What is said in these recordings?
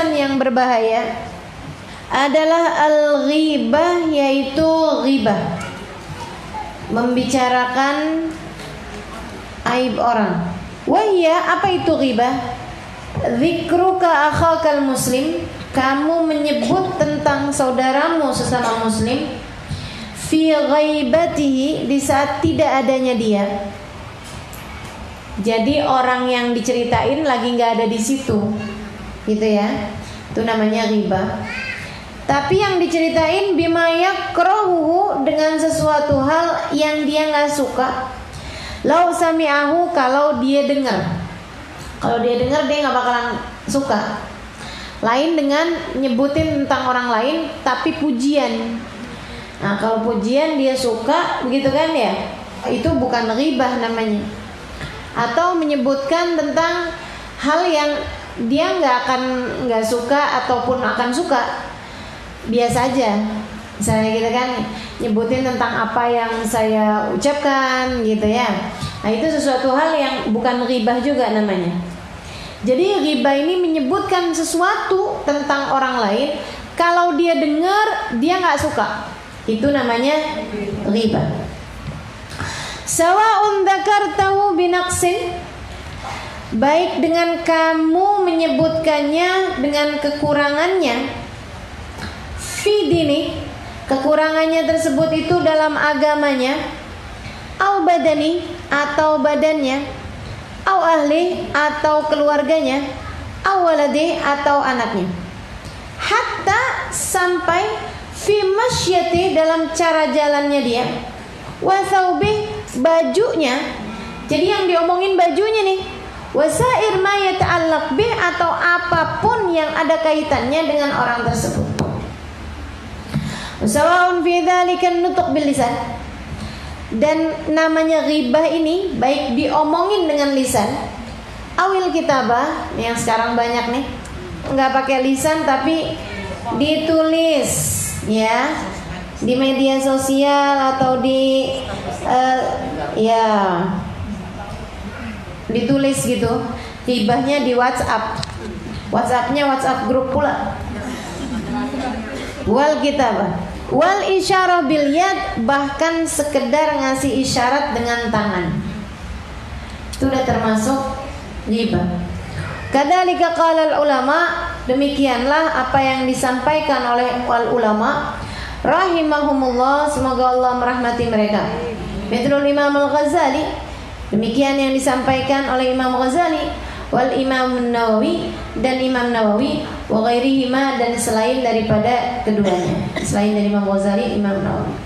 lisan yang berbahaya adalah al-ghibah, yaitu ghibah, membicarakan aib orang. Wahya, apa itu ghibah? Dzikruka akhakal muslim, kamu menyebut tentang saudaramu sesama muslim, fi ghaibatihi, di saat tidak adanya dia. Jadi orang yang diceritain lagi nggak ada di situ, gitu ya. Itu namanya ghibah. Tapi yang diceritain bima yakrahuhu, dengan sesuatu hal yang dia nggak suka. Lau sami'ahu, kalau dia dengar. Kalau dia dengar dia nggak bakalan suka. Lain dengan nyebutin tentang orang lain tapi pujian. Nah, kalau pujian dia suka, begitu kan ya? Itu bukan ghibah namanya. Atau menyebutkan tentang hal yang dia nggak suka ataupun akan suka, biasa aja. Misalnya gitu kan, nyebutin tentang apa yang saya ucapkan gitu ya. Nah, itu sesuatu hal yang bukan ghibah juga namanya. Jadi ghibah ini menyebutkan sesuatu tentang orang lain, kalau dia dengar dia nggak suka, itu namanya ghibah. Sawa'un dzakartahu binaqsin, baik dengan kamu menyebutkannya dengan kekurangannya, fi dini, kekurangannya tersebut itu dalam agamanya, au badani, atau badannya, au ahli, atau keluarganya, au waladi, atau anaknya, hatta, sampai, fi masyati, dalam cara jalannya dia, wa thawbih, bajunya. Jadi yang diomongin bajunya nih, wasair ma yata'allaq bih, atau apapun yang ada kaitannya dengan orang tersebut. Sawa'un fi dzalika nutuq bil lisan, dan namanya ghibah ini baik diomongin dengan lisan, awil kitabah, yang sekarang banyak nih, nggak pakai lisan tapi ditulis ya, di media sosial atau di ya ditulis gitu. Ghibahnya di WhatsApp, WhatsAppnya WhatsApp grup pula. Wal kitabah, wal isyarah bil yad, bahkan sekedar ngasih isyarat dengan tangan, itu udah termasuk ghibah. Kadzalika qala al ulama, demikianlah apa yang disampaikan oleh al ulama rahimahumullah, semoga Allah merahmati mereka. Mithlul Imam Al-Ghazali, demikian yang disampaikan oleh Imam Ghazali, wal Imam Nawawi, dan Imam Nawawi, wa ghairihima, dan selain daripada keduanya, selain dari Imam Ghazali, Imam Nawawi.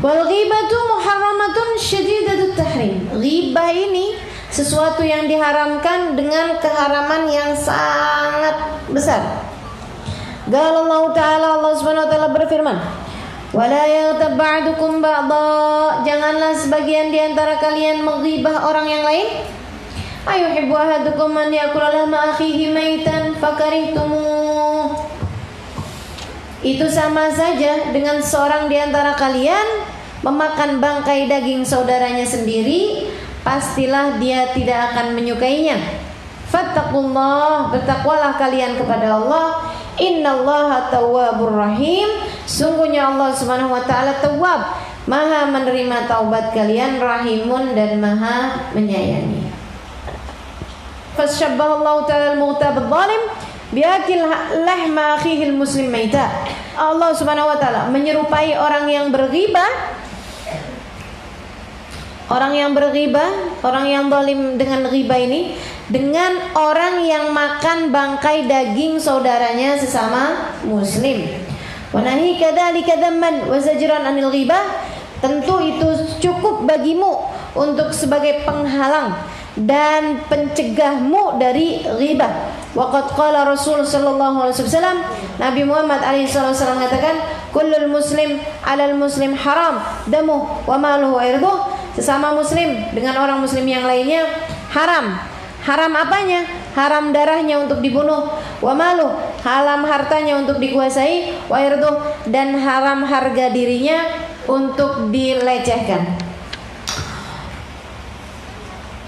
Wal ghibatu muharramatun syadidatut tahrim, ghibah ini sesuatu yang diharamkan dengan keharaman yang sangat besar. Qala Allah Ta'ala, Allah Subhanahu wa taala berfirman, wala yaghtab ba'dukum ba'dha, janganlah sebagian di antara kalian menghibah orang yang lain. Ayuhibbu ahadukum an yakula lahma akhihi maitan fakarihtumuh, itu sama saja dengan seorang di antara kalian memakan bangkai daging saudaranya sendiri, pastilah dia tidak akan menyukainya. Fattaqullah, bertakwalah kalian kepada Allah. Innallaha tawwabur rahim, sungguhnya Allah Subhanahu wa taala tawwab, maha menerima taubat kalian, rahimun, dan maha menyayangi. Fasyabbahallahu ta'ala al-mughtab adh-dhalim biakil lahma akhihi al-muslim maita. Allah Subhanahu wa taala menyerupai orang yang berghibah, orang yang zalim dengan ghibah ini, dengan orang yang makan bangkai daging saudaranya sesama muslim. Wa nahi kadzalika dzamman wa zajran anil ghibah, tentu itu cukup bagimu untuk sebagai penghalang dan pencegahmu dari ghibah. Wa qad qala Rasul sallallahu alaihi wasallam, Nabi Muhammad alaihi wasallam mengatakan, kullul muslim 'alal muslim haram damu wa maluhu wa irduh, sesama muslim dengan orang muslim yang lainnya haram. Haram apanya? Haram darahnya untuk dibunuh, wa maluh, haram hartanya untuk dikuasai, wa irduh, dan haram harga dirinya untuk dilecehkan.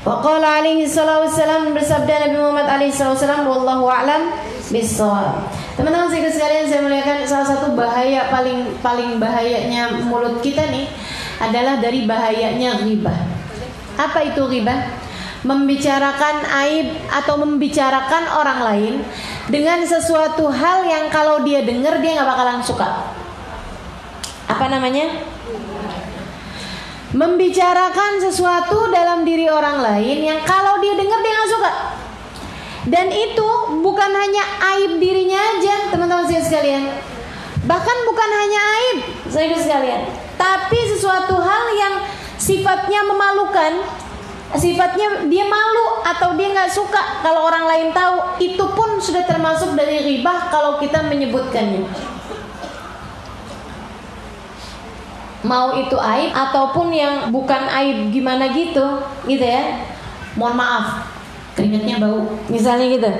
Waqala alaihi salatu wassalam, bersabda Nabi Muhammad alaihi salatu wassalam, wallahu a'lam bissawab. Teman-teman sekalian saya muliakan, salah satu bahaya paling bahayanya mulut kita nih adalah dari bahayanya ghibah. Apa itu ghibah? Membicarakan aib atau membicarakan orang lain dengan sesuatu hal yang kalau dia dengar dia nggak bakalan suka. Apa namanya? Membicarakan sesuatu dalam diri orang lain yang kalau dia dengar dia nggak suka. Dan itu bukan hanya aib dirinya aja, teman-teman sekalian. Bahkan bukan hanya aib, sekalian, tapi sesuatu hal yang sifatnya memalukan, sifatnya dia malu atau dia nggak suka kalau orang lain tahu, itu pun sudah termasuk dari ghibah kalau kita menyebutkannya. Mau itu aib ataupun yang bukan aib gimana gitu ya. Mohon maaf, keringatnya bau, misalnya gitu.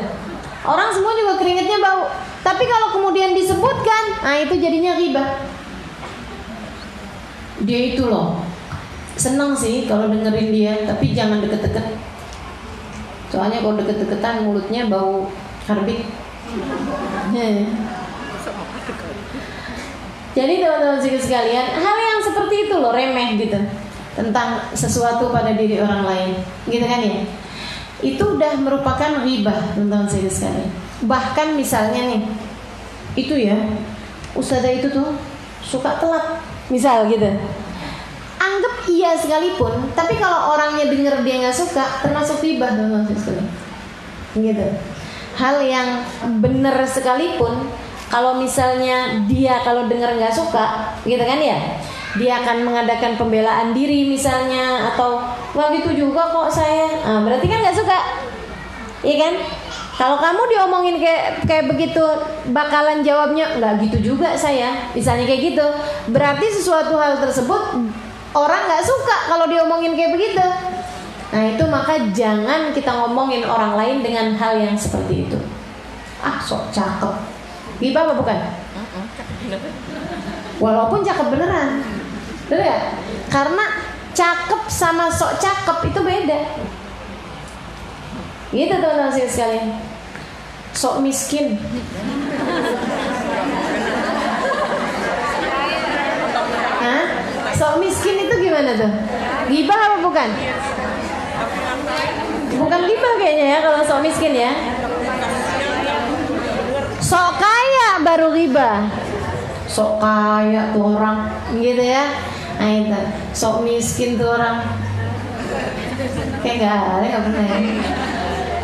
Orang semua juga keringatnya bau, tapi kalau kemudian disebutkan, nah itu jadinya ghibah. Dia itu loh, senang sih kalau dengerin dia, tapi jangan deket-deket. Soalnya kalau deket-deketan mulutnya bau karbit. Jadi teman-teman sekalian, hal yang seperti itu loh, remeh gitu, tentang sesuatu pada diri orang lain, gitu kan ya? Itu udah merupakan ghibah, teman-teman sekalian. Bahkan misalnya nih, itu ya, ustazah itu tuh suka telat, misal gitu. Anggap iya sekalipun, tapi kalau orangnya denger dia nggak suka, termasuk ghibah, teman-teman sekalian. Gitu. Hal yang benar sekalipun, kalau misalnya dia kalau dengar nggak suka, gitu kan ya, dia akan mengadakan pembelaan diri misalnya, atau nggak gitu juga kok saya, berarti kan nggak suka, iya kan? Kalau kamu diomongin kayak begitu, bakalan jawabnya nggak gitu juga saya, misalnya kayak gitu, berarti sesuatu hal tersebut orang nggak suka kalau diomongin kayak begitu. Nah itu maka jangan kita ngomongin orang lain dengan hal yang seperti itu. Sok cakep. Ghibah apa bukan? Walaupun cakep beneran, bener ya? Karena cakep sama sok cakep itu beda. Gitu teman-teman sekalian. Sok miskin. Hah? Sok miskin itu gimana tuh? Ghibah apa bukan? Bukan ghibah kayaknya ya kalau sok miskin ya. Sok kaya baru ghibah. Sok kaya tuh orang, gitu ya. Nah itu, sok miskin tuh orang. Kayak nggak pernah ya.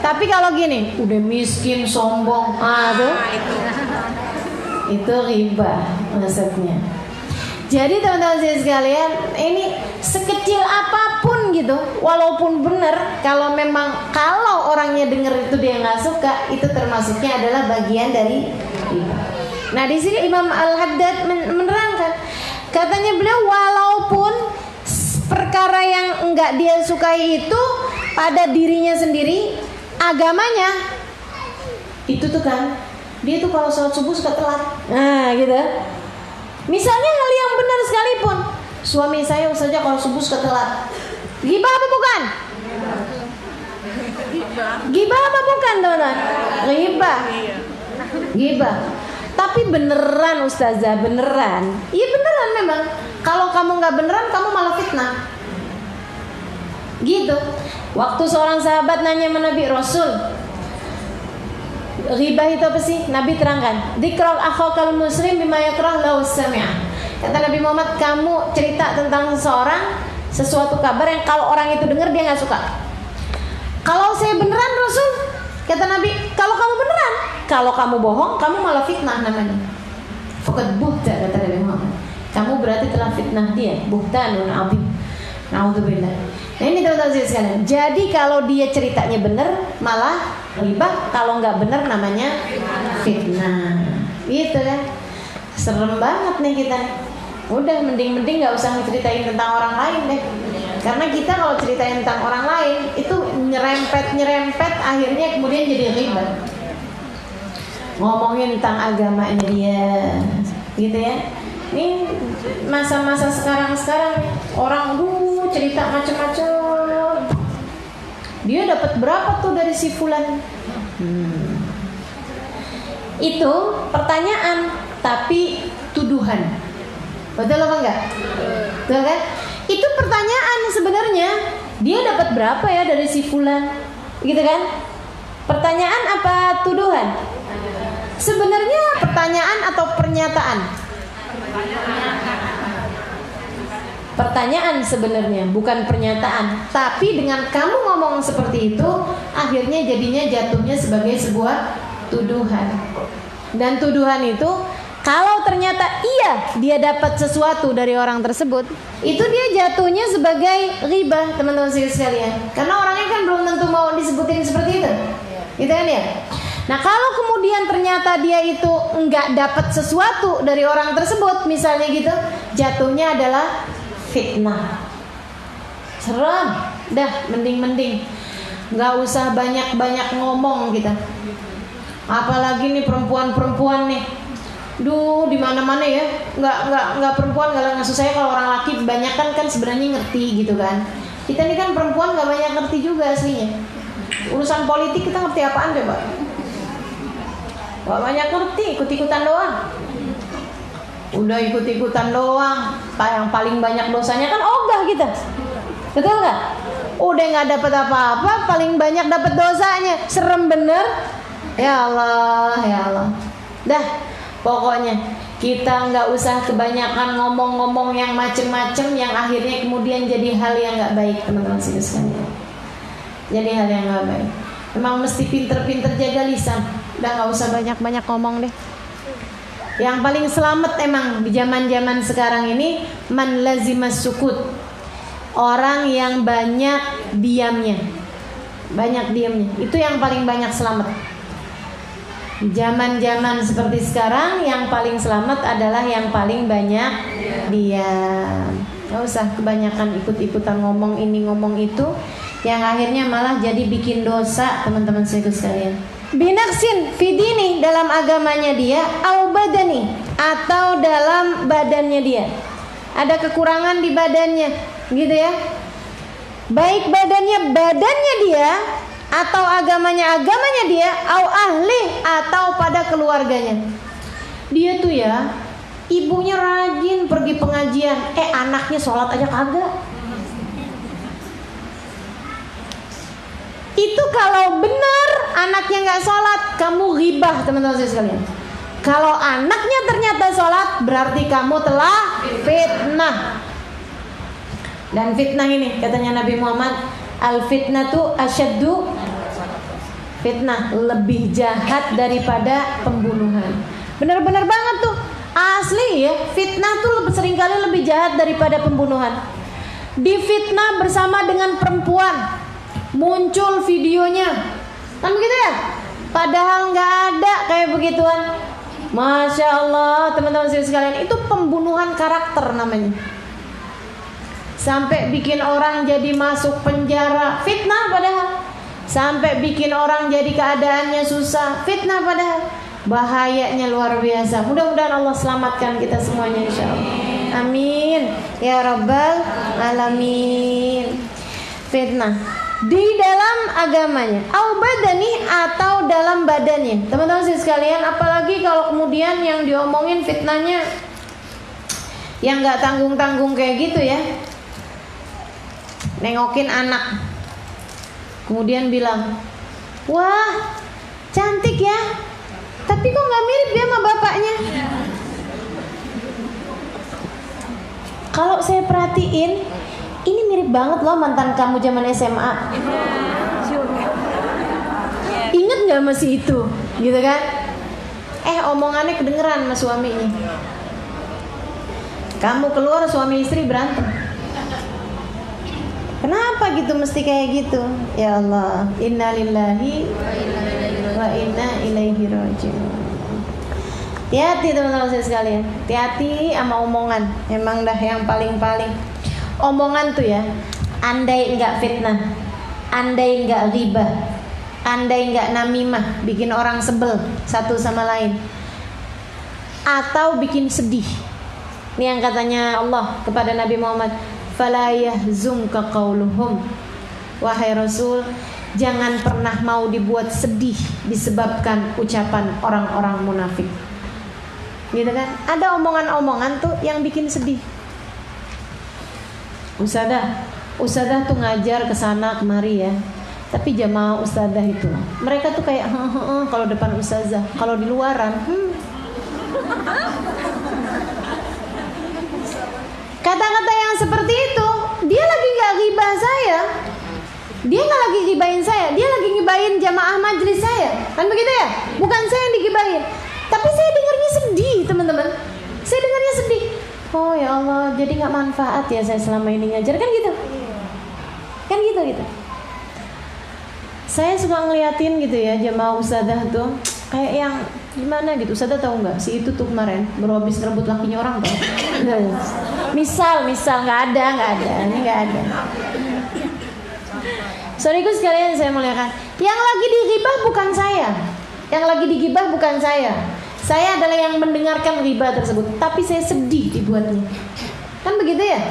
Tapi kalau gini, udah miskin, sombong, tuh, itu ghibah maksudnya. Jadi teman-teman sekalian, ini sekecil apapun gitu, walaupun benar, kalau orangnya dengar itu dia nggak suka, itu termasuknya adalah bagian dari ghibah. Nah di sini Imam Al-Haddad menerangkan, katanya beliau walaupun perkara yang enggak dia sukai itu pada dirinya sendiri, agamanya itu tuh kan, dia tuh kalau sholat subuh suka telat, gitu. Misalnya hal yang benar sekalipun, suami saya saja kalau subuh suka telat, ghibah apa bukan? Ghibah apa bukan teman-teman? Ghibah. Tapi beneran ustazah, beneran. Iya beneran memang. Kalau kamu nggak beneran, kamu malah fitnah. Gitu. Waktu seorang sahabat nanya sama Nabi, Rasul, ghibah itu apa sih? Nabi terangkan, dzikrul akhakal muslim bima yakrah lahu sami'ah. Kata Nabi Muhammad, kamu cerita tentang seseorang sesuatu kabar yang kalau orang itu dengar dia nggak suka. Kalau saya beneran Rasul, kata Nabi, kalau kamu beneran, kalau kamu bohong, kamu malah fitnah namanya. Faqad buhta, kata Nabi Muhammad. Kamu berarti telah fitnah dia, buhtanun adzim. Na'udzubillah. Nah ini teman-teman sekalian. Jadi kalau dia ceritanya bener, malah ghibah. Kalau nggak bener namanya fitnah. Gitu kan? Serem banget nih kita. Udah mending nggak usah ceritain tentang orang lain deh. Karena kita kalau ceritain tentang orang lain itu nyerempet akhirnya kemudian jadi ghibah. Ngomongin tentang agamanya dia, gitu ya. Ini masa-masa sekarang orang cerita macam-macam. dia dapat berapa tuh dari si fulan? Itu pertanyaan tapi tuduhan. Betul apa enggak? Betul kan? Itu pertanyaan sebenarnya. Dia dapat berapa ya dari si fulan? Gitu kan? Pertanyaan apa tuduhan? Sebenarnya pertanyaan atau pernyataan? Pertanyaan sebenarnya, bukan pernyataan. Tapi dengan kamu ngomong seperti itu, akhirnya jadinya jatuhnya sebagai sebuah tuduhan. Dan tuduhan itu, kalau ternyata iya dia dapat sesuatu dari orang tersebut, itu dia jatuhnya sebagai ghibah, teman-teman sekalian. Karena orangnya kan belum tentu mau disebutin seperti itu, gitu kan ya. Nah kalau kemudian ternyata dia itu enggak dapat sesuatu dari orang tersebut, misalnya gitu, jatuhnya adalah fitnah. Serem, dah mending nggak usah banyak ngomong kita. Apalagi nih perempuan nih, di mana-mana ya, nggak perempuan nggak susah ya. Kalau orang laki kebanyakan kan sebenarnya ngerti gitu kan. Kita nih kan perempuan nggak banyak ngerti juga aslinya. Urusan politik kita ngerti apaan coba? Gak banyak ngerti, ikut-ikutan doang. Udah ikut-ikutan doang. Yang paling banyak dosanya kan ogah kita. Betul gak? Udah gak dapet apa-apa, paling banyak dapet dosanya. Serem bener. Ya Allah, ya Allah. Dah, pokoknya kita gak usah kebanyakan ngomong-ngomong yang macem-macem, yang akhirnya kemudian jadi hal yang gak baik, teman-teman sekalian. Jadi hal yang gak baik. Memang mesti pinter-pinter jaga lisan. Udah gak usah banyak-banyak ngomong deh. Yang paling selamat emang di zaman-zaman sekarang ini man lazimas sukut. Orang yang banyak diamnya. Banyak diamnya. Itu yang paling banyak selamat. Zaman-zaman seperti sekarang yang paling selamat adalah yang paling banyak diam. Gak usah kebanyakan ikut-ikutan ngomong ini ngomong itu, yang akhirnya malah jadi bikin dosa, teman-teman sekalian. Binaksin fidini, dalam agamanya dia, au badani, atau dalam badannya dia. Ada kekurangan di badannya, gitu ya. Baik badannya dia, atau agamanya dia, au ahli, atau pada keluarganya. Dia tuh ya, ibunya rajin pergi pengajian, anaknya sholat aja kagak. Itu kalau benar anaknya nggak sholat, kamu ghibah, teman-teman sekalian. Kalau anaknya ternyata sholat, berarti kamu telah fitnah. Dan fitnah ini katanya Nabi Muhammad, al fitnatu asyaddu, fitnah lebih jahat daripada pembunuhan. Benar-benar banget tuh, asli ya. Fitnah tuh seringkali lebih jahat daripada pembunuhan. Difitnah bersama dengan perempuan, muncul videonya, kan begitu ya? Padahal nggak ada kayak begituan. Masya Allah, teman-teman sekalian, itu pembunuhan karakter namanya. Sampai bikin orang jadi masuk penjara, fitnah padahal. Sampai bikin orang jadi keadaannya susah, fitnah padahal. Bahayanya luar biasa. Mudah-mudahan Allah selamatkan kita semuanya, insya Allah. Amin ya rabbal alamin. Fitnah di dalam agamanya, au badani, atau dalam badannya. Teman-teman sekalian, apalagi kalau kemudian yang diomongin fitnahnya yang nggak tanggung-tanggung kayak gitu ya. Nengokin anak, kemudian bilang, wah cantik ya, tapi kok nggak mirip ya sama bapaknya. Kalau saya perhatiin, ini mirip banget loh mantan kamu zaman SMA. Ingat gak masih itu? Gitu kan? Omongannya kedengeran sama suaminya. Kamu keluar, suami istri berantem. Kenapa gitu mesti kayak gitu? Ya Allah, inna lillahi wa inna ilaihi raji'un. Hati-hati teman-teman saya sekalian. Hati-hati sama omongan. Emang dah yang paling-paling. Omongan tuh ya, andai enggak fitnah, andai enggak ghibah, andai enggak namimah, bikin orang sebel satu sama lain, atau bikin sedih. Ini yang katanya Allah kepada Nabi Muhammad, fala yahzunka qauluhum. Wahai Rasul, jangan pernah mau dibuat sedih disebabkan ucapan orang-orang munafik. Gitu kan? Ada omongan-omongan tuh yang bikin sedih. Ustadzah tuh ngajar ke sana kemari ya. Tapi jamaah ustadzah itu, mereka tuh kayak kalau depan ustazah, kalau di luaran kata-kata yang seperti itu, dia lagi nggak ghibah saya, dia nggak lagi ghibahin saya, dia lagi ngibahin jamaah majelis saya, kan begitu ya? Bukan saya yang digibahin, tapi saya dengarnya sedih, teman-teman. Saya dengarnya sedih. Oh ya Allah, jadi nggak manfaat ya saya selama ini ngajar, kan gitu, kan gitu. Saya suka ngeliatin gitu ya jamaah ustadzah tuh kayak yang gimana gitu. Ustadzah tahu nggak si itu tuh kemarin baru habis rebut lakinya orang tuh. misal nggak ada, ini nggak ada. Saudaraku sekalian saya muliakan, yang lagi digibah bukan saya, yang lagi digibah bukan saya. Saya adalah yang mendengarkan ghibah tersebut, tapi saya sedih dibuatnya. Kan begitu ya?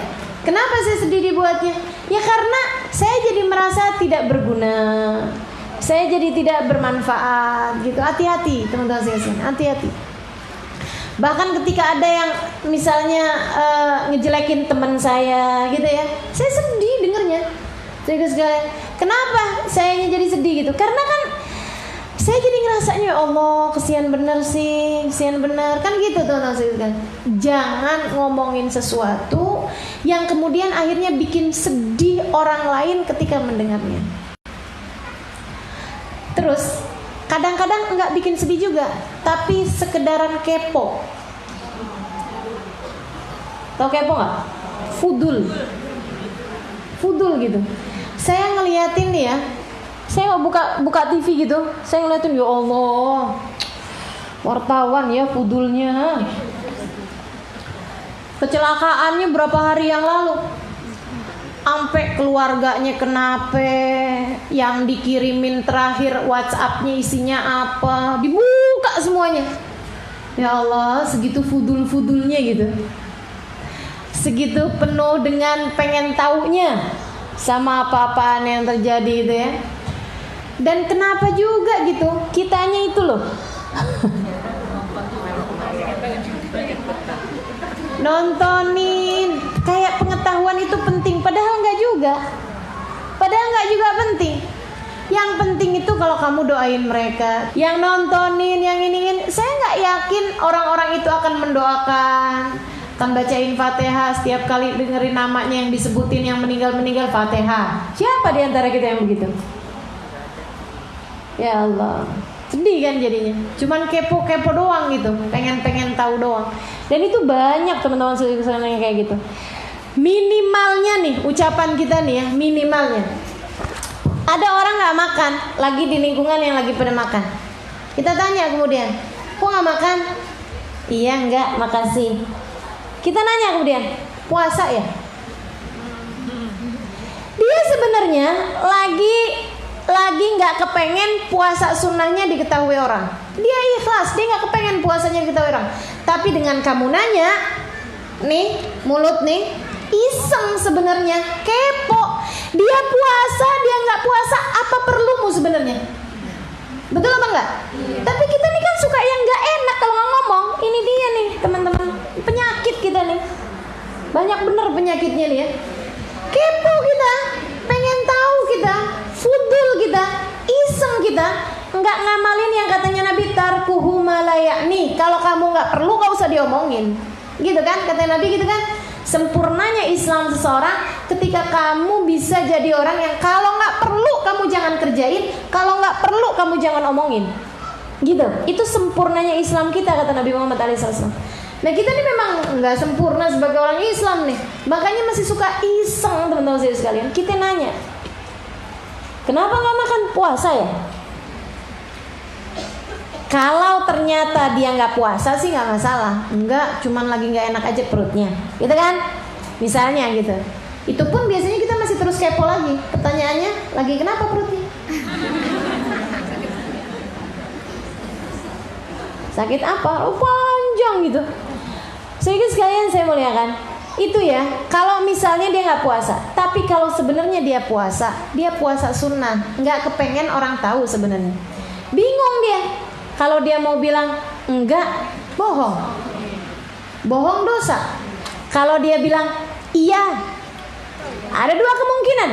Kenapa saya sedih dibuatnya? Ya karena saya jadi merasa tidak berguna, saya jadi tidak bermanfaat gitu. Hati-hati teman-teman sekalian, hati-hati. Bahkan ketika ada yang misalnya ngejelekin teman saya gitu ya, saya sedih dengernya. Sekalian, kenapa sayanya jadi sedih gitu? Karena kan saya jadi ngerasanya ya Allah, kesian bener sih, kesian bener kan gitu teman-teman sekalian. Jangan ngomongin sesuatu yang kemudian akhirnya bikin sedih orang lain ketika mendengarnya. Terus kadang-kadang enggak bikin sedih juga, tapi sekedaran kepo. Tahu kepo nggak? Fudul gitu. Saya ngeliatin nih ya, saya buka TV gitu, saya ngeliatin ya Allah, wartawan ya fudulnya. Kecelakaannya berapa hari yang lalu, sampai keluarganya kenapa, yang dikirimin terakhir WhatsApp-nya isinya apa, dibuka semuanya. Ya Allah, segitu fudul-fudulnya gitu, segitu penuh dengan pengen taunya sama apa-apaan yang terjadi itu ya. Dan kenapa juga gitu, kitanya itu loh nontonin kayak pengetahuan itu penting, padahal nggak juga penting. Yang penting itu kalau kamu doain mereka, yang nontonin, yang ini. Saya nggak yakin orang-orang itu akan mendoakan, akan bacain Fatihah setiap kali dengerin namanya yang disebutin yang meninggal Fatihah. Siapa di antara kita yang begitu? Ya Allah, sedih kan jadinya. Cuman kepo doang gitu, pengen tahu doang. Dan itu banyak teman-teman sekalian yang kayak gitu. Minimalnya nih ucapan kita nih ya, minimalnya. Ada orang nggak makan, lagi di lingkungan yang lagi pada makan. Kita tanya kemudian, kok nggak makan? Iya nggak, makasih. Kita nanya kemudian, puasa ya? Dia sebenarnya lagi nggak kepengen puasa sunnahnya diketahui orang. Dia ikhlas, dia nggak kepengen puasanya diketahui orang. Tapi dengan kamu nanya, nih mulut nih, iseng sebenarnya, kepo. Dia puasa, dia nggak puasa, apa perlumu sebenarnya? Betul apa enggak? Tapi kita nih kan suka yang nggak enak kalau nggak ngomong. Ini dia nih teman-teman, penyakit kita nih. Banyak bener penyakitnya nih ya. Kepo kita, pengen tahu kita, fudul kita, iseng kita, nggak ngamalin yang katanya Nabi tarkuhu malayakni. Kalau kamu nggak perlu nggak usah diomongin, gitu kan? Kata Nabi gitu kan? Sempurnanya Islam seseorang ketika kamu bisa jadi orang yang kalau nggak perlu kamu jangan kerjain, kalau nggak perlu kamu jangan omongin, gitu. Itu sempurnanya Islam kita, kata Nabi Muhammad SAW. Nah kita nih memang nggak sempurna sebagai orang Islam nih, makanya masih suka iseng teman-teman saya sekalian. Kita nanya, kenapa nggak makan puasa ya? Kalau ternyata dia nggak puasa sih nggak masalah, nggak, cuman lagi nggak enak aja perutnya, gitu kan? Misalnya gitu. Itu pun biasanya kita masih terus kepo lagi. Pertanyaannya, lagi kenapa perutnya? Sakit apa? Oh panjang gitu. Sekalian saya muliakan. Itu ya, kalau misalnya dia nggak puasa, tapi kalau sebenarnya dia puasa sunnah, nggak kepengen orang tahu sebenarnya. Bingung dia. Kalau dia mau bilang enggak, bohong dosa. Kalau dia bilang iya, ada dua kemungkinan.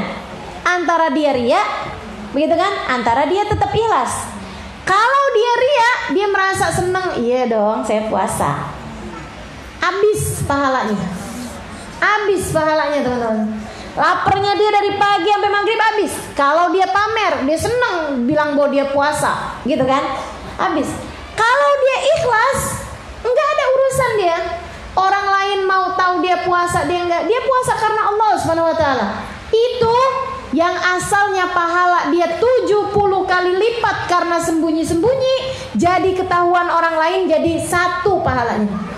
Antara dia riya, begitu kan? Antara dia tetap ikhlas. Kalau dia riya, dia merasa senang, iya dong, saya puasa. Habis pahalanya. Habis pahalanya teman-teman. Laparnya dia dari pagi sampai maghrib habis. Kalau dia pamer, dia senang bilang bahwa dia puasa, gitu kan? Habis. Kalau dia ikhlas, enggak ada urusan dia. Orang lain mau tahu dia puasa, dia enggak. Dia puasa karena Allah Subhanahu wa taala. Itu yang asalnya pahala dia 70 kali lipat karena sembunyi-sembunyi, jadi ketahuan orang lain jadi 1 pahalanya.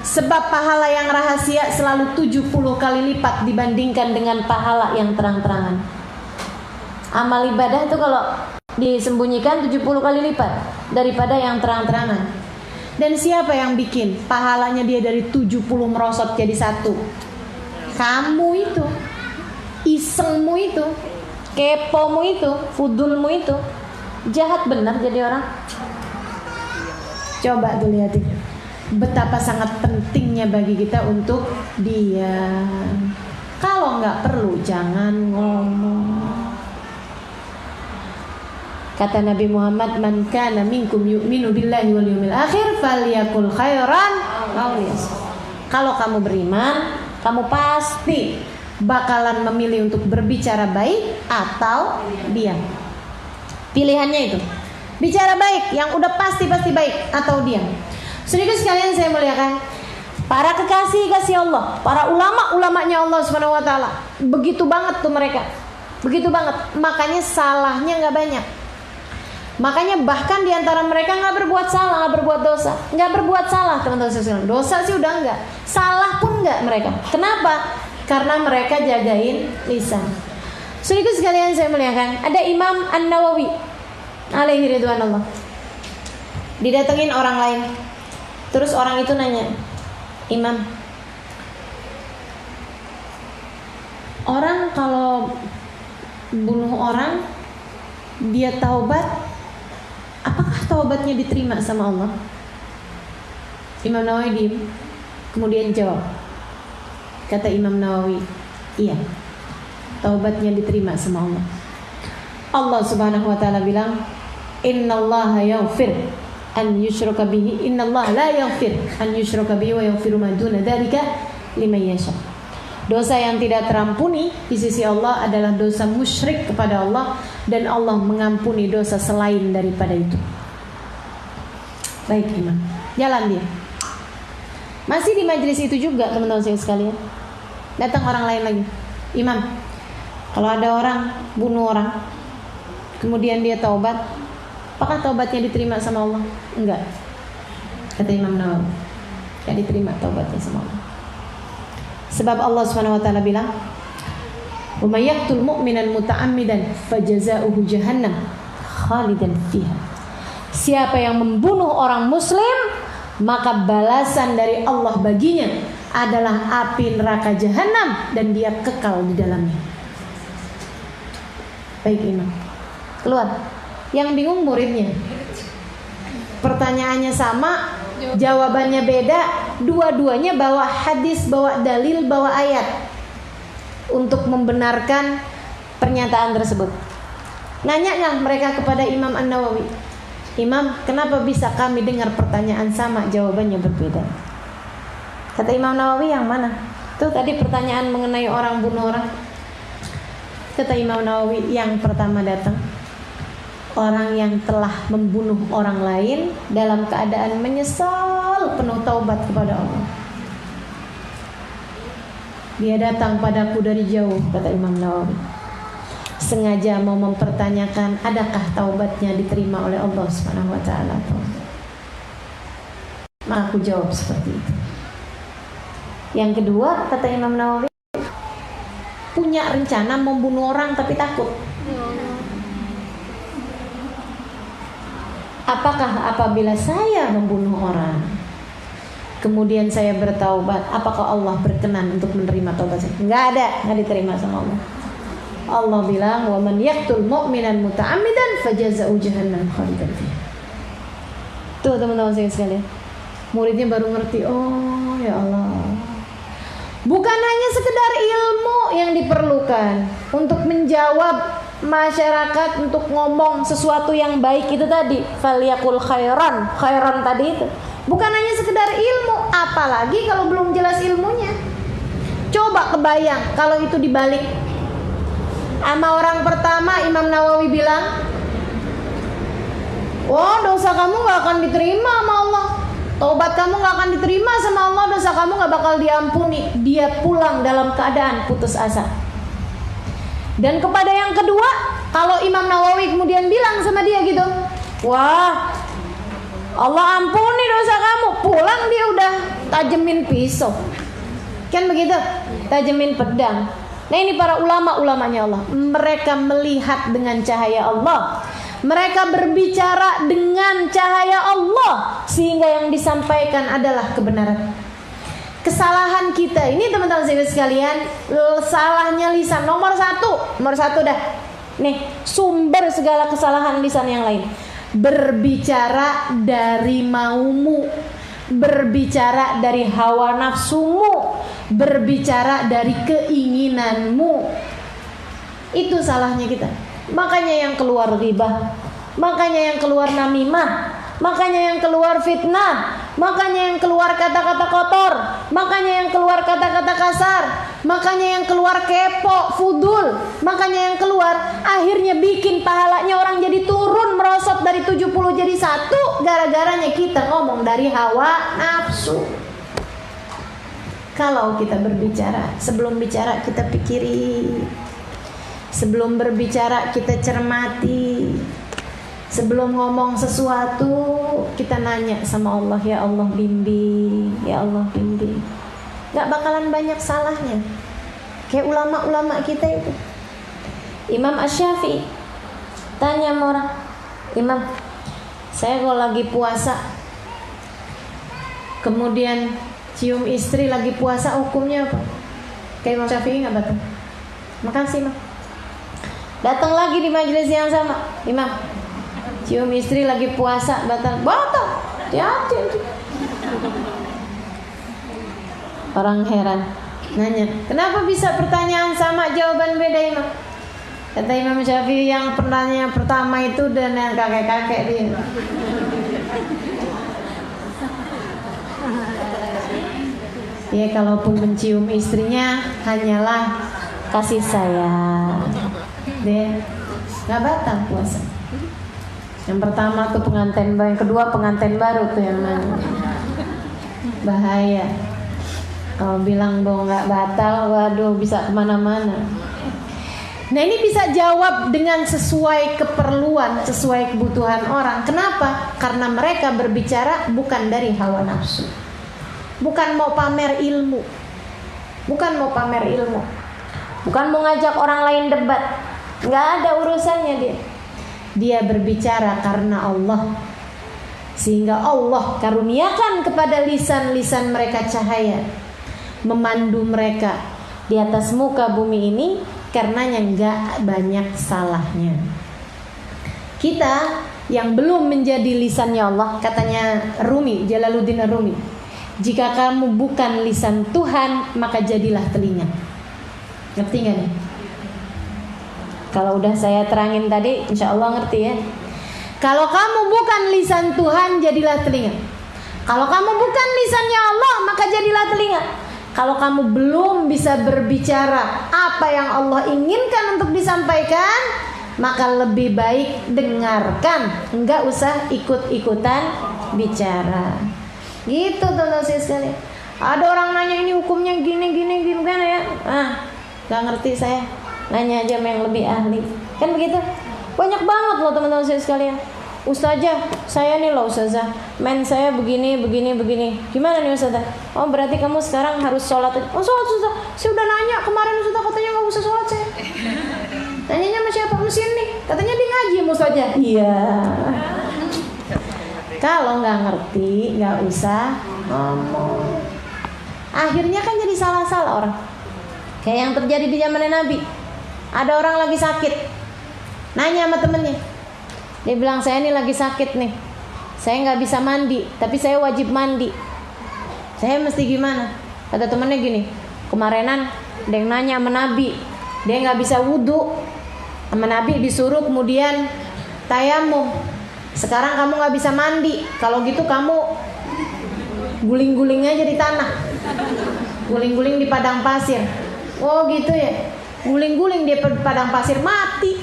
Sebab pahala yang rahasia selalu 70 kali lipat dibandingkan dengan pahala yang terang-terangan. Amal ibadah itu kalau disembunyikan 70 kali lipat daripada yang terang-terangan. Dan siapa yang bikin pahalanya dia dari 70 merosot jadi 1? Kamu itu, isengmu itu, kepomu itu, fudulmu itu. Jahat benar jadi orang. Coba tuh lihatin betapa sangat pentingnya bagi kita untuk diam. Kalau nggak perlu jangan ngomong. Kata Nabi Muhammad, man kana minkum yu'minu billahi wal yawmil akhir falyakul khairan aw liyasmut. Kalau kamu beriman, kamu pasti bakalan memilih untuk berbicara baik atau diam. Pilihannya itu. Bicara baik yang udah pasti baik atau diam. Sedikit sekalian saya muliakan, para kekasih Allah, para ulama-ulamanya Allah Subhanahu wa taala, begitu banget tuh mereka. Begitu banget. Makanya salahnya enggak banyak. Makanya bahkan di antara mereka enggak berbuat salah, enggak berbuat dosa. Enggak berbuat salah, teman-teman sekalian. Dosa sih udah enggak. Salah pun enggak mereka. Kenapa? Karena mereka jagain lisan. Sedikit sekalian saya muliakan, ada Imam An-Nawawi alaihi ridwanullah. Didatengin orang lain. Terus orang itu nanya, Imam, orang kalau bunuh orang, dia taubat, apakah taubatnya diterima sama Allah? Imam Nawawi diam, kemudian jawab. Kata Imam Nawawi, iya, taubatnya diterima sama Allah. Allah Subhanahu wa taala bilang, innallaha yaghfir an yushraka bihi, innallaha la yaghfir an yushraka bihi wa yaghfiru ma duna dzalika liman yasha. Dosa yang tidak terampuni di sisi Allah adalah dosa musyrik kepada Allah, dan Allah mengampuni dosa selain daripada itu. Baik Imam, jalan dia. Masih di majelis itu juga teman-teman saya sekalian, datang orang lain lagi. Imam, kalau ada orang bunuh orang, kemudian dia taubat, apakah taubatnya diterima sama Allah? Enggak. Kata Imam Nawawi, enggak diterima taubatnya sama Allah. Sebab Allah Subhanahu wa taala bilang, "Wa may yaqtul mu'minan muta'ammidan fajazaohu jahannam khalidan fiha." Siapa yang membunuh orang muslim, maka balasan dari Allah baginya adalah api neraka jahanam dan dia kekal di dalamnya. Baik Imam, keluar. Yang bingung muridnya. Pertanyaannya sama, jawabannya beda. Dua-duanya bawa hadis, bawa dalil, bawa ayat untuk membenarkan pernyataan tersebut. Nanya mereka kepada Imam An-Nawawi, Imam, kenapa bisa kami dengar pertanyaan sama, jawabannya berbeda? Kata Imam Nawawi, yang mana? Tuh tadi pertanyaan mengenai orang bunuh orang. Kata Imam Nawawi, yang pertama datang orang yang telah membunuh orang lain dalam keadaan menyesal, penuh taubat kepada Allah. Dia datang padaku dari jauh, kata Imam Nawawi, sengaja mau mempertanyakan adakah taubatnya diterima oleh Allah Subhanahu wa taala. Maka aku jawab seperti itu. Yang kedua, kata Imam Nawawi, punya rencana membunuh orang tapi takut. Apakah apabila saya membunuh orang, kemudian saya bertaubat, apakah Allah berkenan untuk menerima taubat saya? Nggak diterima sama Allah. Allah bilang, wa man yaqtul mu'minan muta'ammidan fajaza'u jahannam khalidan fiha. Tuh teman-teman saya sekalian, muridnya baru ngerti, oh ya Allah, bukan hanya sekedar ilmu yang diperlukan untuk menjawab masyarakat, untuk ngomong sesuatu yang baik itu tadi, falyakul khairan tadi itu. Bukan hanya sekedar ilmu, apalagi kalau belum jelas ilmunya. Coba kebayang kalau itu dibalik. Sama orang pertama Imam Nawawi bilang, wah, dosa kamu gak akan diterima sama Allah, taubat kamu gak akan diterima sama Allah, dosa kamu gak bakal diampuni. Dia pulang dalam keadaan putus asa. Dan kepada yang kedua, kalau Imam Nawawi kemudian bilang sama dia gitu, wah, Allah ampuni dosa kamu, pulang dia udah tajemin pisau, kan begitu, tajemin pedang. Nah ini para ulama-ulamanya Allah, mereka melihat dengan cahaya Allah, mereka berbicara dengan cahaya Allah, sehingga yang disampaikan adalah kebenaran. Kesalahan kita ini teman-teman sekalian, salahnya lisan nomor satu dah. Nih sumber segala kesalahan lisan yang lain, berbicara dari maumu, berbicara dari hawa nafsumu, berbicara dari keinginanmu. Itu salahnya kita. Makanya yang keluar ghibah, makanya yang keluar namimah, makanya yang keluar fitnah, makanya yang keluar kata-kata kotor, makanya yang keluar kata-kata kasar, makanya yang keluar kepo, fudul, makanya yang keluar akhirnya bikin pahalanya orang jadi turun, merosot dari 70 jadi 1, gara-garanya kita ngomong dari hawa nafsu. Kalau kita berbicara, sebelum bicara kita pikiri, sebelum berbicara kita cermati, sebelum ngomong sesuatu kita nanya sama Allah, ya Allah bimbing, ya Allah bimbing. Gak bakalan banyak salahnya. Kayak ulama-ulama kita itu. Imam Asy-Syafi'i tanya sama orang, Imam, saya kalau lagi puasa kemudian cium istri lagi puasa, hukumnya apa? Kayak Imam Syafi'i gak batal. Makasih Imam. Datang lagi di majelis yang sama, Imam, cium istri lagi puasa batal. Hati-hati. Orang heran, nanya, kenapa bisa pertanyaan sama jawaban beda Imam? Kata Imam Syafi'i, yang pertanyaan pertama itu dan yang kakek-kakek dia. Dia kalaupun mencium istrinya hanyalah kasih sayang, dia nggak batal puasa. Yang pertama tuh pengantin baru, yang kedua pengantin baru tuh yang mana? Bahaya. Kalau bilang bahwa nggak batal, waduh bisa kemana-mana. Nah ini bisa jawab dengan sesuai keperluan, sesuai kebutuhan orang. Kenapa? Karena mereka berbicara bukan dari hawa nafsu, bukan mau pamer ilmu, bukan mau ngajak orang lain debat. Nggak ada urusannya dia. Dia berbicara karena Allah, sehingga Allah karuniakan kepada lisan-lisan mereka cahaya, memandu mereka di atas muka bumi ini, karenanya nggak banyak salahnya. Kita yang belum menjadi lisannya Allah, katanya Rumi, Jalaluddin Rumi, jika kamu bukan lisan Tuhan, maka jadilah telinga. Ngerti nggak nih? Kalau udah saya terangin tadi, insya Allah ngerti ya. Kalau kamu bukan lisan Tuhan, jadilah telinga. Kalau kamu bukan lisannya Allah, maka jadilah telinga. Kalau kamu belum bisa berbicara apa yang Allah inginkan untuk disampaikan, maka lebih baik dengarkan, enggak usah ikut-ikutan bicara. Gitu teman-teman sekalian. Ada orang nanya ini hukumnya gini kan ya? Gak ngerti saya. Nanya aja sama yang lebih ahli. Kan begitu? Banyak banget loh teman-teman sekalian. Ustazah, saya nih loh ustazah, men saya begini. Gimana nih ustazah? Oh berarti kamu sekarang harus sholat. Oh sholat ustazah, saya udah nanya kemarin ustazah katanya gak usah sholat saya. Nanyanya sama siapa? Mesin nih, katanya dia ngaji sama ustazah. Iya. Kalau gak ngerti, gak usah ngomong. Akhirnya kan jadi salah-salah orang. Kayak yang terjadi di zaman Nabi. Ada orang lagi sakit, nanya sama temennya. Dia bilang, saya ini lagi sakit nih, saya nggak bisa mandi, tapi saya wajib mandi. Saya mesti gimana? Kata temennya gini, kemarinan ada yang nanya sama Nabi, dia nggak bisa wudhu. Sama Nabi disuruh kemudian tayamum. Sekarang kamu nggak bisa mandi, kalau gitu kamu guling-guling aja di tanah, guling-guling di padang pasir. Oh gitu ya, guling-guling di padang pasir, mati.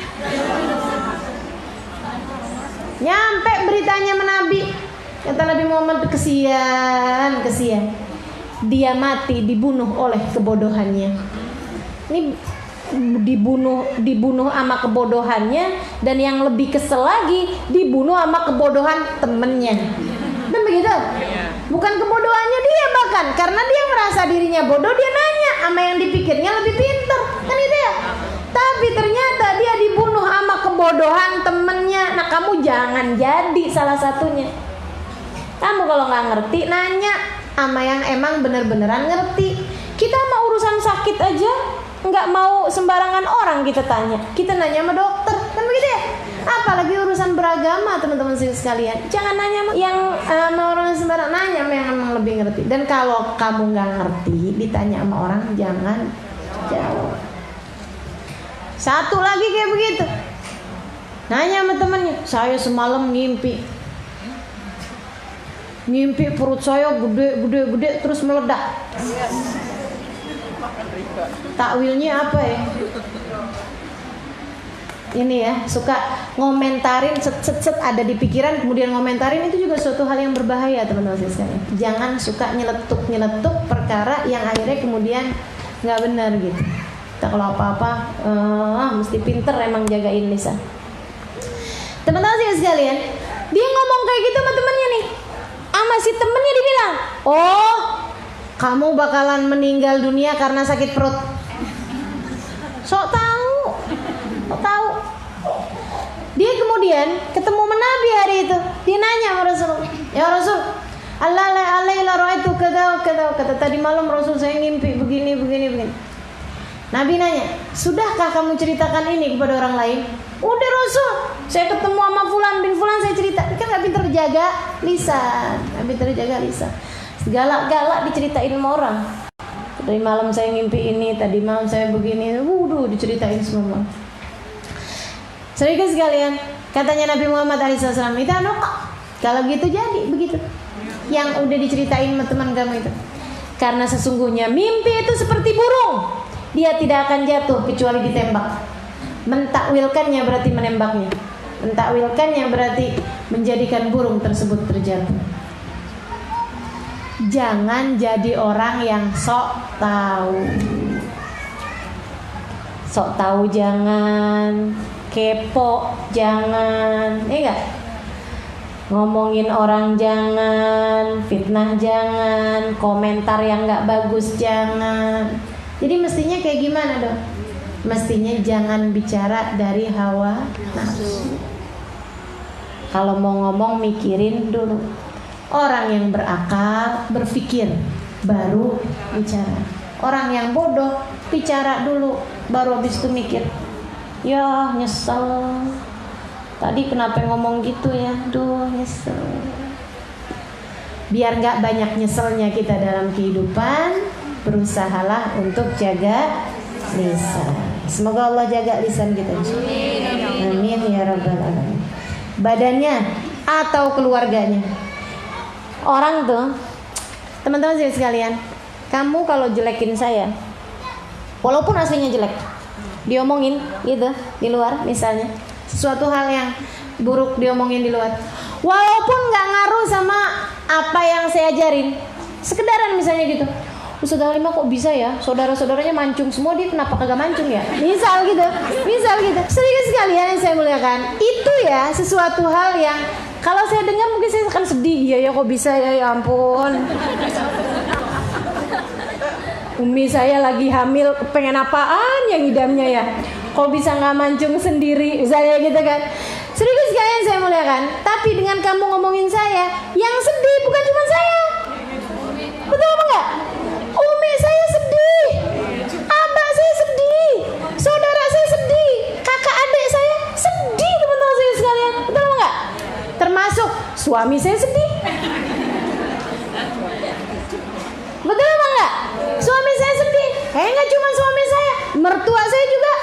Nyampe beritanya sama Nabi. Kata Nabi Muhammad, kesian. Dia mati dibunuh oleh kebodohannya. Ini dibunuh sama kebodohannya, dan yang lebih kesel lagi dibunuh sama kebodohan temennya. Dan begitu? Bukan kebodohannya dia, bahkan karena dia merasa dirinya bodoh, dia nanya sama yang dipikirnya lebih pintar, kan itu ya. Tapi ternyata dia dibunuh sama kebodohan temennya. Nah, kamu jangan jadi salah satunya. Kamu kalau nggak ngerti, nanya sama yang emang bener-beneran ngerti. Kita mau urusan sakit aja nggak mau sembarangan orang kita tanya. Kita nanya sama dokter, kan begitu ya. Apalagi urusan beragama, teman-teman sekalian. Jangan nanya yang sama orang sembarang, nanya sama yang emang lebih ngerti. Dan kalau kamu nggak ngerti, ditanya sama orang, jangan jawab. Satu lagi kayak begitu, nanya sama temennya, saya semalam ngimpi perut saya gede terus meledak. Takwilnya apa ya? Ini ya, suka ngomentarin set ada di pikiran, kemudian ngomentarin, itu juga suatu hal yang berbahaya, teman-teman sekalian. Jangan suka nyeletuk perkara yang akhirnya kemudian nggak benar gitu. Kita kalau apa-apa mesti pinter emang jagain lisan. Teman-teman sekalian, dia ngomong kayak gitu sama temennya nih. Sama si temennya dibilang, oh kamu bakalan meninggal dunia karena sakit perut. Sok tahu. Dia kemudian ketemu Nabi hari itu. Dia nanya sama Rasul, ya Rasul, Alaihi ra'aitu kata tadi malam Rasul saya ngimpi begini. Nabi nanya, sudahkah kamu ceritakan ini kepada orang lain? Udah Rasul, saya ketemu sama Fulan bin Fulan, saya cerita. Kan gak pinter jaga lisan, galak diceritain sama orang. Tadi malam saya ngimpi ini, tadi malam saya begini, diceritain semua. Saudara sekalian, katanya Nabi Muhammad SAW, itu kalau gitu jadi begitu. Yang udah diceritain sama teman kamu itu. Karena sesungguhnya mimpi itu seperti burung, dia tidak akan jatuh kecuali ditembak. Mentakwilkannya berarti menembaknya. Mentakwilkannya berarti menjadikan burung tersebut terjatuh. Jangan jadi orang yang sok tahu. Sok tahu jangan, kepo jangan, enggak? Ngomongin orang jangan, fitnah jangan, komentar yang enggak bagus jangan. Jadi mestinya kayak gimana dong? Mestinya jangan bicara dari hawa nafsu. Kalau mau ngomong mikirin dulu. Orang yang berakal berpikir baru bicara. Orang yang bodoh bicara dulu baru habis itu mikir. Ya nyesel, tadi kenapa ngomong gitu ya, nyesel. Biar gak banyak nyeselnya kita dalam kehidupan, berusahalah untuk jaga lisan. Semoga Allah jaga lisan kita. Amin ya rabbal alamin. Badannya atau keluarganya. Orang tuh, teman-teman sekalian, kamu kalau jelekin saya, walaupun aslinya jelek, diomongin gitu di luar, misalnya sesuatu hal yang buruk diomongin di luar, walaupun nggak ngaruh sama apa yang saya ajarin, sekedaran misalnya gitu, Ustaz Halimah kok bisa ya, saudara-saudaranya mancung semua, dia kenapa kagak mancung ya, misal gitu. Sedikit sekalian yang saya muliakan, itu ya sesuatu hal yang kalau saya dengar mungkin saya akan sedih. Ya kok bisa ya ampun. Umi saya lagi hamil, pengen apaan yang idamnya ya? Kok bisa nggak mancung sendiri? Misalnya gitu kan. Sedikit sekalian saya muliakan. Tapi dengan kamu ngomongin saya, yang sedih bukan cuma saya. Betul apa enggak? Umi saya sedih, abah saya sedih, saudara saya sedih, kakak adik saya sedih, teman-teman saya sekalian. Betul apa enggak? Termasuk suami saya sedih. Betul apa enggak? Suami saya sedih. Enggak cuma suami saya, mertua saya juga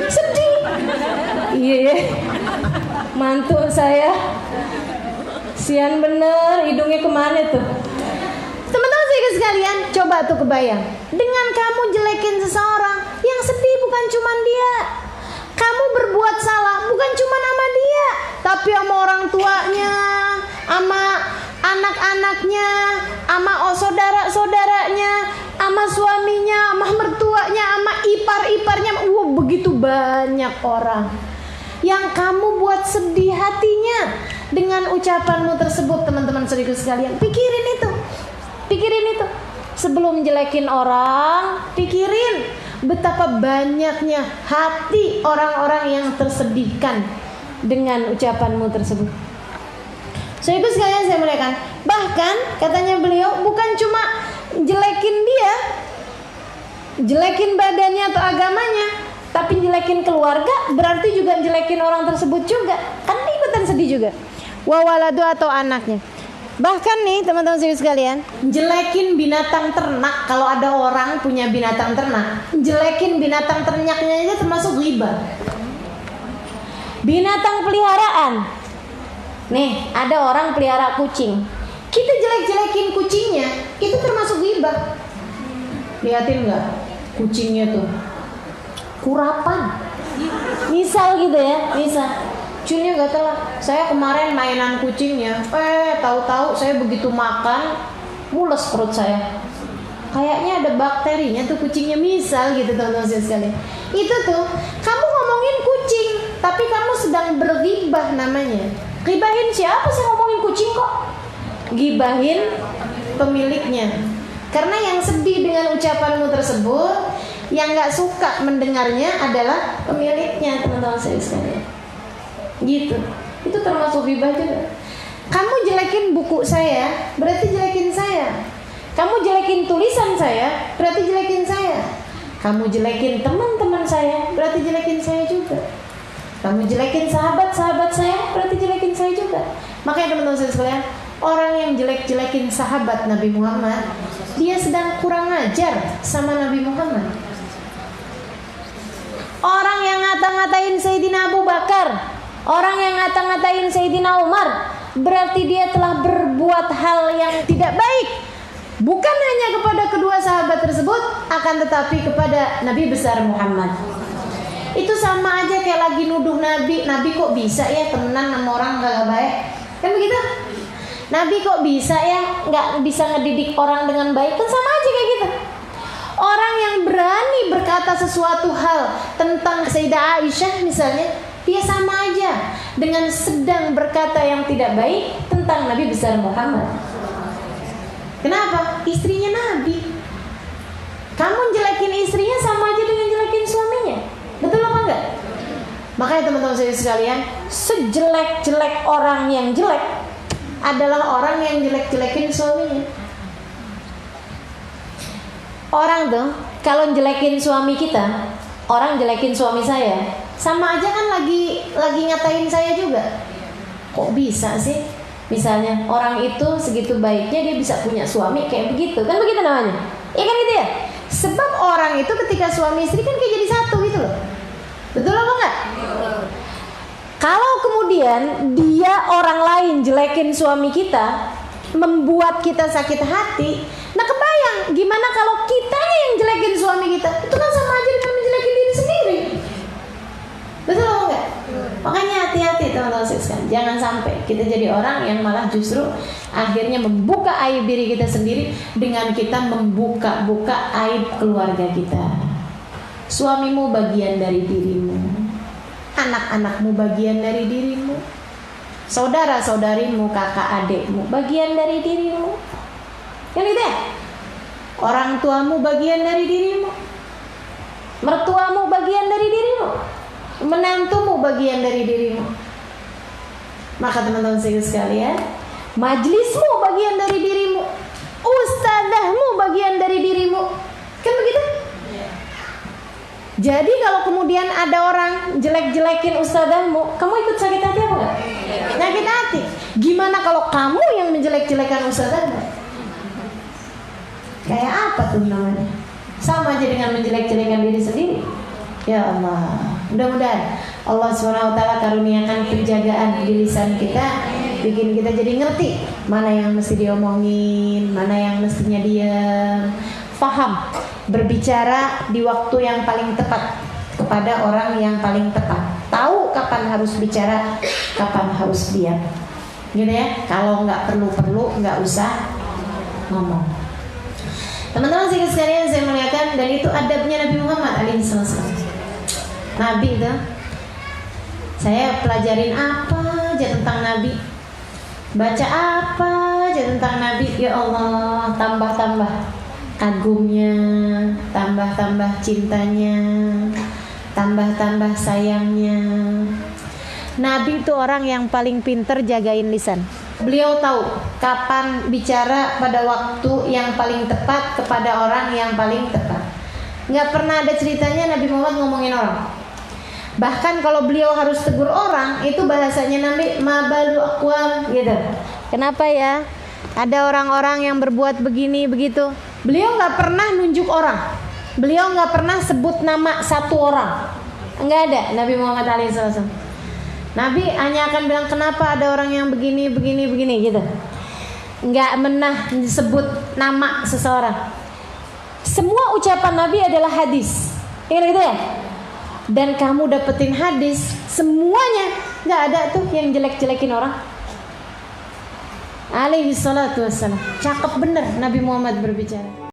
sedih. Iya, mantu saya sian bener, hidungnya kemana tuh? Teman-teman saya sekalian, coba tuh kebayang, dengan kamu jelekin seseorang, yang sedih bukan cuma dia. Kamu berbuat salah bukan cuma sama dia, tapi sama orang tuanya, sama anak-anaknya, sama saudara-saudaranya, sama suaminya, sama mertuanya, sama ipar-iparnya. Begitu banyak orang yang kamu buat sedih hatinya dengan ucapanmu tersebut. Teman-teman saudaraku sekalian, pikirin itu. Sebelum jelekin orang, pikirin betapa banyaknya hati orang-orang yang tersedihkan dengan ucapanmu tersebut. Saudaraku sekalian saya muliakan, bahkan katanya beliau bukan cuma jelekin dia, jelekin badannya atau agamanya, tapi jelekin keluarga, berarti juga jelekin orang tersebut juga, kan ikutan sedih juga. Wawaladu atau anaknya. Bahkan nih teman-teman sekalian, jelekin binatang ternak. Kalau ada orang punya binatang ternak, jelekin binatang ternaknya aja termasuk ghibah. Binatang peliharaan. Nih, ada orang pelihara kucing, kita jelek-jelekin kucingnya, itu termasuk ghibah. Lihatin nggak kucingnya tuh kurapan, misal gitu ya, misal cunya gak telat. Saya kemarin mainan kucingnya, tahu-tahu saya begitu makan mules perut saya, kayaknya ada bakterinya tuh kucingnya, misal gitu teman-teman sekalian. Itu tuh kamu ngomongin kucing, tapi kamu sedang berghibah namanya. Gibahin siapa sih ngomongin kucing kok? Gibahin pemiliknya. Karena yang sedih dengan ucapanmu tersebut, yang gak suka mendengarnya adalah pemiliknya, teman-teman saya sekalian. Gitu. Itu termasuk ghibah juga. Kamu jelekin buku saya, berarti jelekin saya. Kamu jelekin tulisan saya, berarti jelekin saya. Kamu jelekin teman-teman saya, berarti jelekin saya juga. Kamu jelekin sahabat-sahabat saya, berarti jelekin saya juga. Makanya teman-teman saya sekalian, orang yang jelek-jelekin sahabat Nabi Muhammad, dia sedang kurang ajar sama Nabi Muhammad. Orang yang ngata-ngatain Sayyidina Abu Bakar, orang yang ngata-ngatain Sayyidina Umar, berarti dia telah berbuat hal yang tidak baik, bukan hanya kepada kedua sahabat tersebut, akan tetapi kepada Nabi besar Muhammad. Itu sama aja kayak lagi nuduh Nabi kok bisa ya temenan sama orang gak baik, kan begitu? Nabi kok bisa ya gak bisa ngedidik orang dengan baik, kan sama aja kayak gitu. Orang yang berani berkata sesuatu hal tentang Sayyidah Aisyah misalnya, dia sama aja dengan sedang berkata yang tidak baik tentang Nabi besar Muhammad. Kenapa? Istrinya Nabi. Kamu jelekin istrinya sama aja dengan jelekin suaminya. Betul apa enggak? Makanya teman-teman saya sekalian, sejelek-jelek orang yang jelek adalah orang yang jelek-jelekin suaminya. Orang tuh kalau jelekin suami kita, orang jelekin suami saya, sama aja kan lagi ngatain saya juga. Kok bisa sih? Misalnya orang itu segitu baiknya dia bisa punya suami kayak begitu, kan begitu namanya? Iya kan gitu ya? Sebab orang itu ketika suami istri kan kayak jadi satu gitu loh. Betul apa enggak? Kalau kemudian dia orang lain jelekin suami kita, membuat kita sakit hati, nah kebayang gimana kalau kitanya yang jelekin suami kita? Itu kan sama aja dengan menjelekin diri sendiri. Betul apa enggak? Makanya hati-hati teman-teman sekalian, jangan sampai kita jadi orang yang malah justru akhirnya membuka aib diri kita sendiri dengan kita membuka-buka aib keluarga kita. Suamimu bagian dari dirimu, anak-anakmu bagian dari dirimu, saudara-saudarimu, kakak adikmu bagian dari dirimu. Yang itu ya? Orang tuamu bagian dari dirimu, mertuamu bagian dari dirimu, menantumu bagian dari dirimu. Maka teman-teman sekalian, majlismu bagian dari dirimu, Ustadzahmu bagian dari dirimu. Kan begitu? Jadi kalau kemudian ada orang jelek-jelekin ustadzahmu, kamu ikut sakit hati apa enggak? Sakit hati. Gimana kalau kamu yang menjelek-jelekan ustadzahmu? Kayak apa tuh namanya? Sama aja dengan menjelek-jelekan diri sendiri. Ya Allah, mudah-mudahan Allah SWT karuniakan penjagaan di lisan kita, bikin kita jadi ngerti mana yang mesti diomongin, mana yang mestinya diam, paham berbicara di waktu yang paling tepat kepada orang yang paling tepat, tahu kapan harus bicara, kapan harus diam, gitu ya. Kalau nggak perlu-perlu nggak usah ngomong. Teman-teman sekalian saya muliakan, dan itu adabnya Nabi Muhammad alaihissalam. Nabi itu, saya pelajarin apa aja tentang Nabi, baca apa aja tentang Nabi, ya Allah, tambah-tambah kagumnya, tambah-tambah cintanya, tambah-tambah sayangnya. Nabi itu orang yang paling pinter jagain lisan. Beliau tahu kapan bicara pada waktu yang paling tepat kepada orang yang paling tepat. Nggak pernah ada ceritanya Nabi Muhammad ngomongin orang. Bahkan kalau beliau harus tegur orang, itu bahasanya Nabi mabalu aqwam gitu. Kenapa ya? Ada orang-orang yang berbuat begini begitu. Beliau nggak pernah nunjuk orang. Beliau nggak pernah sebut nama satu orang. Nggak ada Nabi Muhammad alaihissalam. Nabi hanya akan bilang kenapa ada orang yang begini gitu. Nggak pernah disebut nama seseorang. Semua ucapan Nabi adalah hadis. Ingat gitu ya? Dan kamu dapetin hadis semuanya, nggak ada tuh yang jelek-jelekin orang. Alaihi salatu wassalam. Cakep bener Nabi Muhammad berbicara.